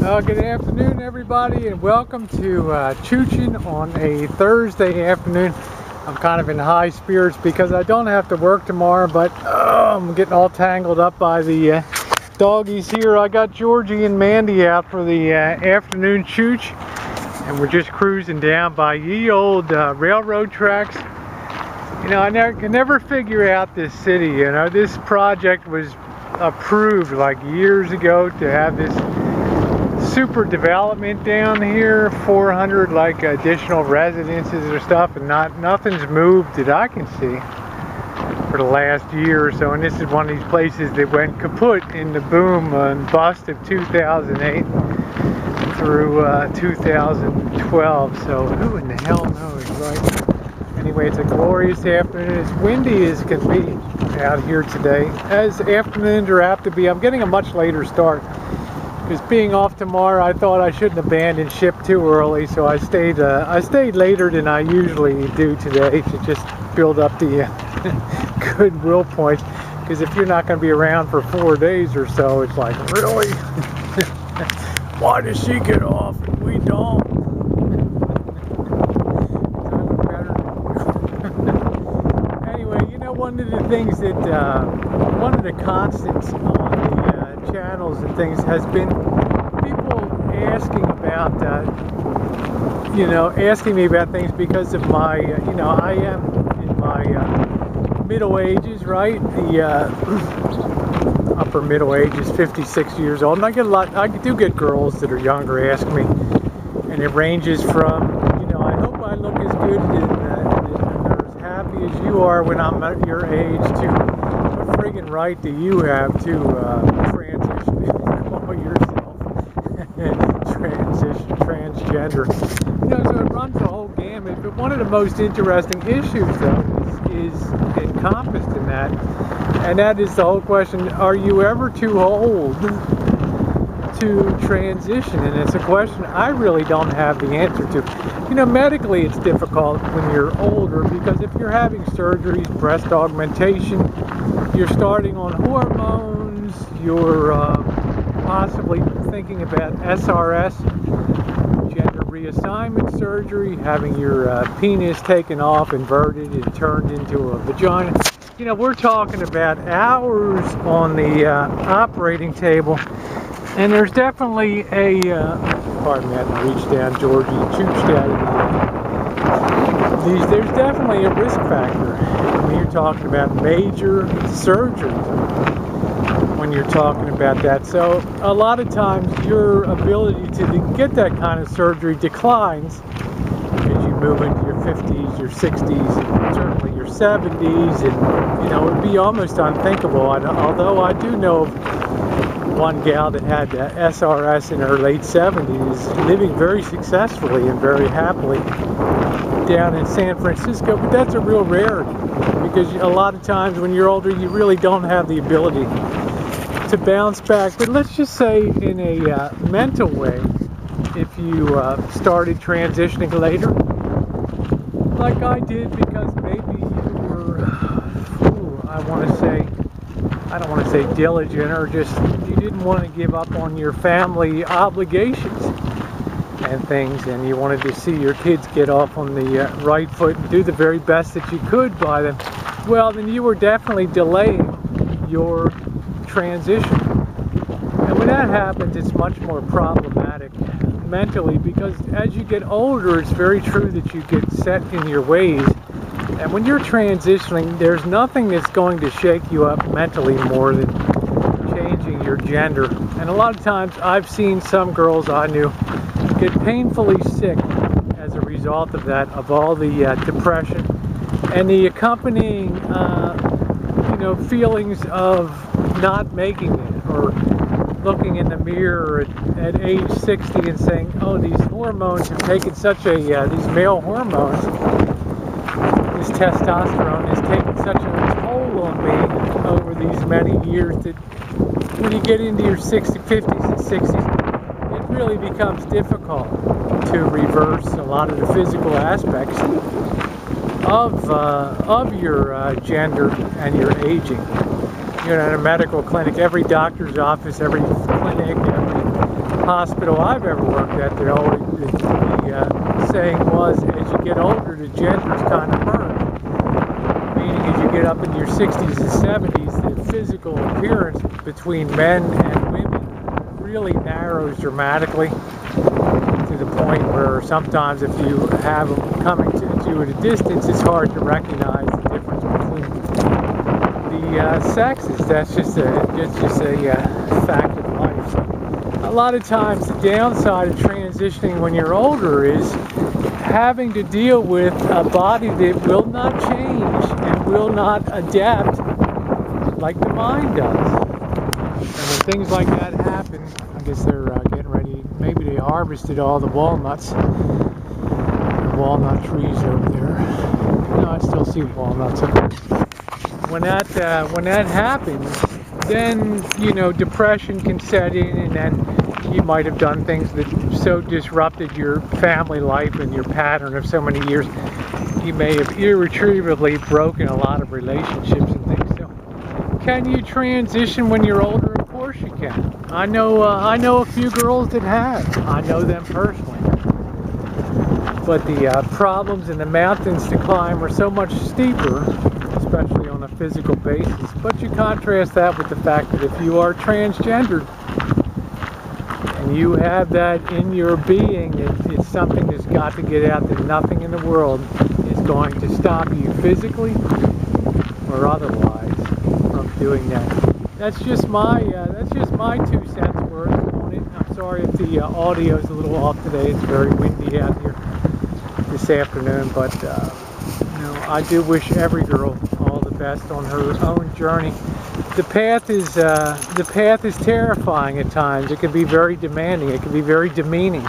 Well, good afternoon, everybody, and welcome to Choochin on a Thursday afternoon. I'm kind of in high spirits because I don't have to work tomorrow, but I'm getting all tangled up by the doggies here. I got Georgie and Mandy out for the afternoon chooch, and we're just cruising down by ye old railroad tracks. You know, I can never figure out this city. You know, this project was approved like years ago to have this super development down here, 400 like additional residences or stuff, and nothing's moved that I can see for the last year or so. And this is one of these places that went kaput in the boom and bust of 2008 through 2012. So who in the hell knows, right? Anyway, it's a glorious afternoon. It's windy as can be out here today, as afternoons are apt to be. I'm getting a much later start because being off tomorrow, I thought I shouldn't abandon ship too early, so I stayed later than I usually do today to just build up the goodwill points. Because if you're not going to be around for 4 days or so, it's like, really? Why does she get off and we don't? Anyway, you know, one of the things that one of the constants on the channels and things has been people asking about asking me about things because of my I am in my middle ages, right? The upper middle ages, 56 years old, and I do get girls that are younger ask me, and it ranges from, I hope I look as good and as happy as you are when I'm at your age, to what friggin' right do you have to transition and call yourself transgender? So it runs the whole gamut. But one of the most interesting issues, though, is encompassed in that, and that is the whole question: are you ever too old to transition? And it's a question I really don't have the answer to. Medically it's difficult when you're older, because if you're having surgeries, breast augmentation, you're starting on hormones, you're possibly thinking about SRS, gender reassignment surgery, having your penis taken off, inverted, and turned into a vagina. We're talking about hours on the operating table. And there's definitely a, pardon me, I had to reach down, Georgie, chooched out of there's definitely a risk factor when you're talking about major surgery, when you're talking about that. So a lot of times your ability to get that kind of surgery declines as you move into your 50s, your 60s, and certainly your 70s, and it would be almost unthinkable. Although I do know of one gal that had SRS in her late 70s, living very successfully and very happily down in San Francisco. But that's a real rarity, because a lot of times when you're older, you really don't have the ability to bounce back. But let's just say in a mental way, if you started transitioning later, like I did, because maybe you were, I don't want to say diligent, or just you didn't want to give up on your family obligations and things, and you wanted to see your kids get off on the right foot and do the very best that you could by them, well, then you were definitely delaying your transition. And when that happens, it's much more problematic mentally, because as you get older, it's very true that you get set in your ways. And when you're transitioning, there's nothing that's going to shake you up mentally more than changing your gender. And a lot of times I've seen some girls I knew get painfully sick as a result of that, of all the depression and the accompanying feelings of not making it, or looking in the mirror at age 60 and saying, oh, these hormones have taken such a, these male hormones, this testosterone has taken such a toll on me over these many years, that when you get into your 50s and 60s, it really becomes difficult to reverse a lot of the physical aspects of your gender and your aging. In a medical clinic, every doctor's office, every clinic, every hospital I've ever worked at, the saying was, as you get older, the genders kind of merge. Meaning, as you get up into your 60s and 70s, the physical appearance between men and women really narrows dramatically, to the point where sometimes if you have them coming to you at a distance, it's hard to recognize the difference between the sexes. That's just a fact of life. So a lot of times the downside of transitioning when you're older is having to deal with a body that will not change and will not adapt like the mind does. And when things like that happen, I guess they're getting ready. Maybe they harvested all the walnuts. Walnut trees over there. No, I still see walnuts up there. When that happens, then depression can set in, and then you might have done things that so disrupted your family life and your pattern of so many years. You may have irretrievably broken a lot of relationships and things. So, can you transition when you're older? Of course you can. I know a few girls that have. I know them personally. But the problems and the mountains to climb are so much steeper, especially on a physical basis. But you contrast that with the fact that if you are transgendered and you have that in your being, it's something that's got to get out, that nothing in the world is going to stop you physically or otherwise from doing that. That's just my 2 cents worth on it. I'm sorry if the audio is a little off today. It's very windy out here this afternoon, but I do wish every girl all the best on her own journey. The path is terrifying at times. It can be very demanding. It can be very demeaning,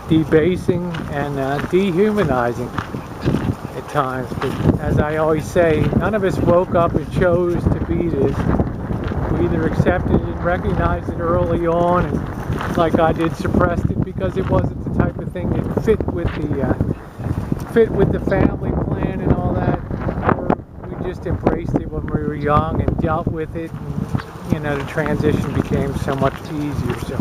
debasing, and dehumanizing at times. But as I always say, none of us woke up and chose to be this. We either accepted it and recognized it early on, and like I did, suppressed it because it wasn't the type of thing that fit with the family plan and all that, or we just embraced it when we were young and dealt with it, and the transition became so much easier. So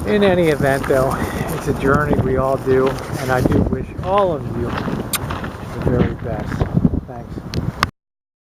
in any event, though, it's a journey we all do, and I do wish all of you the very best.